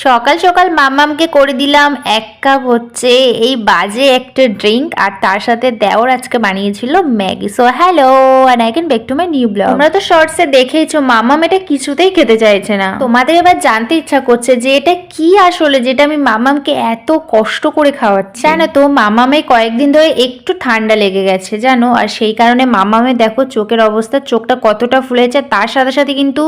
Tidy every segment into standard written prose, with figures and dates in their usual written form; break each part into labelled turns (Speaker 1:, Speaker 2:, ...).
Speaker 1: সকাল সকাল মাম্মামকে করে দিলাম এক কাপ হচ্ছে এই বাজে একটা ড্রিঙ্ক, আর তার সাথে দেওর আজকে বানিয়েছিল Maggi. So hello and I can back to my new blog. তোমরা তো শর্টসে দেখেইছো মাম্মাম এটা কিছুতেই খেতে চাইছে না। তোমাদের এবার জানতে ইচ্ছা করছে যে এটা কি আসলে, যেটা আমি মাম্মামকে এত কষ্ট করে খাওয়াচ্ছি। জানো তো মাম্মামে কয়েকদিন ধরে একটু ঠান্ডা লেগে গেছে জানো, আর সেই কারণে মাম্মামে দেখো চোখের অবস্থা, চোখটা কতটা ফুলেছে, তার সাথে সাথে কিন্তু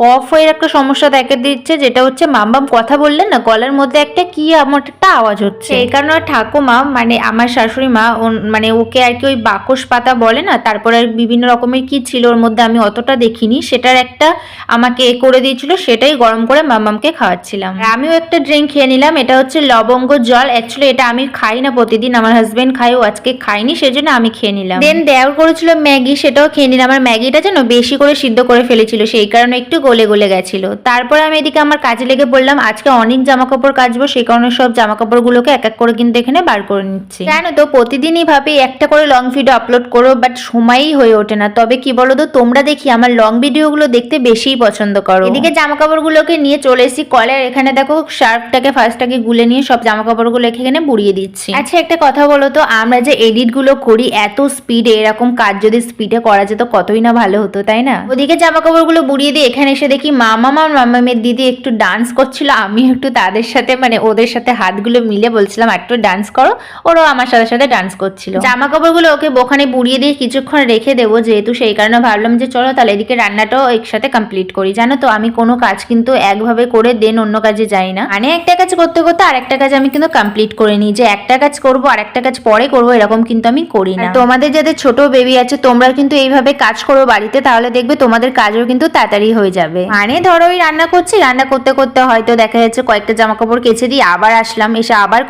Speaker 1: কফের একটা সমস্যা দেখা দিচ্ছে, যেটা হচ্ছে মাম্মাম কথা বললে না গলার মধ্যে একটা কি আমার একটা আওয়াজ হচ্ছে। এই কারণে ঠাকুমা মানে আমার শাশুড়ি মা মানে ওকে আর কি ওই বাকস পাতা বলে না, তারপরে আর বিভিন্ন রকমের কি ছিল ওর মধ্যে আমি অতটা দেখিনি, সেটার একটা আমাকে করে দিয়েছিল, সেটাই গরম করে মাম্মামকে খাওয়াচ্ছিলাম। আর আমিও একটা ড্রিঙ্ক খেয়ে নিলাম, এটা হচ্ছে লবঙ্গ জল। অ্যাকচুয়ালি এটা আমি খাই না প্রতিদিন, আমার হাজবেন্ড খাই, ও আজকে খাইনি সেজন্য আমি খেয়ে নিলাম। দেন দেওয়ার করেছিল ম্যাগি, সেটাও খেয়ে নিলাম। আমার ম্যাগিটা যেন বেশি করে সিদ্ধ করে ফেলেছিল, সেই কারণে একটু গলে গলে গেছিল। তারপর আমি এদিকে আমার কাজে লেগে পড়লাম, আজকে অনেক জামা কাপড় কাচবো, সেই কারণে সব জামা কাপড়গুলোকে এক এক করে কিন্তু এখানে বার করে নিচ্ছি। জানো তো প্রতিদিনই ভাবি একটা করে লং ভিডিও আপলোড করো, বাট সময়ই হয়ে ওঠে না। তবে কি বলো তো, তোমরা দেখি আমার লং ভিডিওগুলো দেখতে বেশিই পছন্দ করো। এদিকে জামা কাপড়গুলোকে নিয়ে চলে এসেছি কলের এখানে, দেখো শার্পটাকে ফার্স্টটাকে গুলে নিয়ে সব জামা কাপড়গুলো এখানে বুড়িয়ে দিচ্ছি। আচ্ছা একটা কথা বলো তো, আমরা যে এডিট গুলো করি এত স্পিডে, এরকম কাজ যদি স্পিডে করা যেত কতই না ভালো হতো, তাই না? ওদিকে জামা কাপড়গুলো বুড়িয়ে দিয়ে এখানে এসে দেখি মামাম আর মামামের দিদি একটু ডান্স করছিল, আমি একটু তাদের সাথে মানে ওদের সাথে হাতগুলো মিলে বলছিলাম একটু ডান্স করো, ওরাও আমার সাথে সাথে ডান্স করছিল। জামা কাপড়গুলো ওকে ওখানে বুড়িয়ে দিয়ে কিছুক্ষণ রেখে দেবো যেহেতু, সেই কারণে ভাবলাম যে চলো তাহলে এদিকে রান্নাটাও একসাথে কমপ্লিট করি। জানো তো আমি কোনো কাজ কিন্তু একভাবে করে দেন অন্য কাজে যাই না, মানে একটা কাজ করতে করতে আরেকটা কাজ আমি কিন্তু কমপ্লিট করে নিই, যে একটা কাজ করবো আর একটা কাজ পরে করবো এরকম কিন্তু আমি করি না। তোমাদের যাদের ছোট বেবি আছে তোমরা কিন্তু এইভাবে কাজ করো বাড়িতে, তাহলে দেখবে তোমাদের কাজও কিন্তু তাড়াতাড়ি হয়ে যাবে। মানে ধরো ওই রান্না করছি, রান্না করতে করতে হয়তো দেখা যাচ্ছে কয়েকটা জামা কাপড় কেচে দিয়ে আবার আসলাম, এসে আবার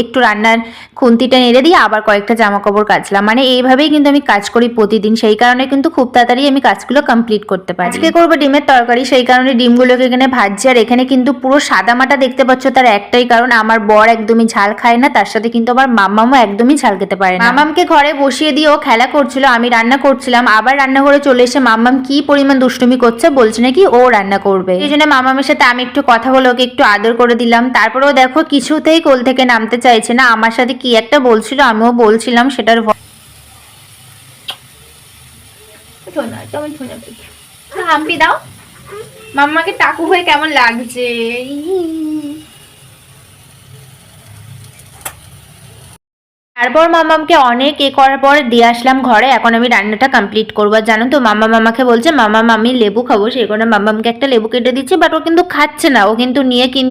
Speaker 1: একটু রান্নার খুন্তিটা নেড়ে দিয়ে আবার কয়েকটা জামা কাপড় কাচলাম, মানে এইভাবেই কিন্তু আমি কাজ করি প্রতিদিন, সেই কারণে কিন্তু খুব তাড়াতাড়ি আমি কাজগুলো কমপ্লিট করতে পারি। আজকে করবো ডিমের তরকারি, সেই কারণে ডিমগুলোকে এখানে ভাজছি। আর এখানে কিন্তু পুরো সাদা মাটা দেখতে পাচ্ছ, তার একটাই কারণ আমার বর একদমই ঝাল খায় না, তার সাথে কিন্তু আমার মাম্মামও একদমই ঝাল খেতে পারে না। মাম্মামকে ঘরে বসিয়ে দিয়ে ও খেলা করছিল, আমি রান্না করছিলাম, আবার রান্নাঘরে চলে এসে মাম্মাম কি পরিমাণ দুষ্টুমি করছে, বলছে নাকি ও রান্না করবে, এই জন্য মাম্মামের সাথে আমি একটু কথা বলে ওকে একটু আদর করে দিলাম। তারপরেও দেখো কিছুতেই কোল থেকে নামতে চাইছে না, আমার সাথে কি একটা বলছিল, আমিও বলছিলাম সেটার হাম্পি দাও মাম্মাকে, টাকু হয়ে কেমন লাগছে। তারপর মামামকে অনেক করার পর দিয়ে আসলাম ঘরে, এখন আমি রান্নাটা কমপ্লিট করবো। জানো তো মাম্মা মামাকে বলছে মাম্মা আমি লেবু খাবো, সেই কারণে মাম্মামকে একটা লেবু কেটে দিচ্ছি, বাট ও কিন্তু খাচ্ছে না, ও কিন্তু নিয়ে